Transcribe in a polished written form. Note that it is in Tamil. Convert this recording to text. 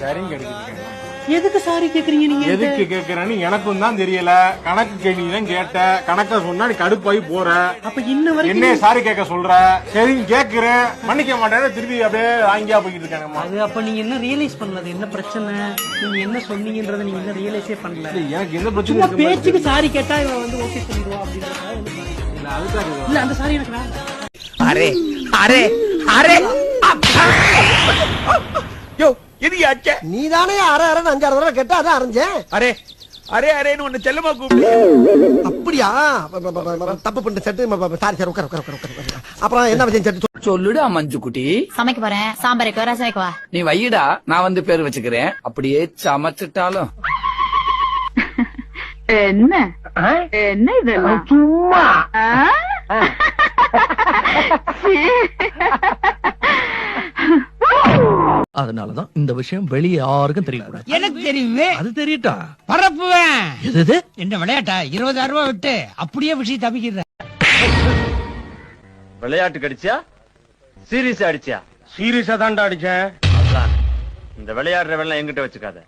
சாரின்னு கேட்டுக்கிட்டு எதுக்கு சாரி கேக்குறீங்க நீங்க? எதுக்கு கேக்குறேன்னு எனக்கும் தான் தெரியல. கணக்கு கேள்விதான் கேட்ட, கணக்க சொன்னா நீ கடுப்பாயி போற. அப்ப இன்ன வரைக்கும் என்ன சாரி கேட்க சொல்ற? சரி கேக்குறேன், மன்னிக்க மாட்டேன்னு திருப்பி அப்படியே வாங்கியா போய்கிட்டு இருக்காங்க. அது அப்ப நீங்க என்ன ரியலைஸ் பண்ணல? என்ன பிரச்சனை? நீங்க என்ன சொன்னீங்கன்றத நீங்க என்ன ரியலைஸே பண்ணல. எனக்கு என்ன சும்மா பிரச்சனை? பேச்சுக்கு சாரி கேட்டா இவன் வந்து ஓகே சொல்லிடுவா அப்படின்றதா? இல்ல அந்த சாரி எனக்கு வேண்டாம். அரே அரே அரே யோ இது யாச்சே? நீதானே அரை அரைன்னு 5-6 தடவை கேட்டா அதான் அரைஞ்சேன். அரே அரே அரேன்னு ஒன்னு செல்லமா கூப்பிடு. அப்படியா? தப்பு பண்ண சட்டு. சாரி சார், உட்கார உட்கார உட்கார. அப்புறம் என்ன விஷயம் சட்டு? சொல்லுடா மஞ்சு குட்டி. சமைக்க போறேன். சாம்பார் வைக்கவா, ரசம் வைக்கவா? நீ வையிடா, நான் வந்து பேர் வச்சுக்கிறேன். அப்படியே சமைச்சிட்டாலும் என்ன என்ன இதெல்லாம் சும்மா அதனாலதான் இந்த விஷயம் வெளியே யாருக்கும் தெரியக்கூடாது. எனக்கு தெரியுமே. அது தெரியட்டா பரப்புவேன். எது என்ன விளையாட்டா? 20,000 ரூபாய் விட்டு அப்படியே விஷயம் தப்பிக்கிறேன். விளையாட்டு கடிச்சியா சீரியஸா அடிச்சியா? சீரியஸா தான்டா அடிச்சேன். இந்த விளையாடுற வெள்ளம் எங்கிட்ட வச்சுக்காத.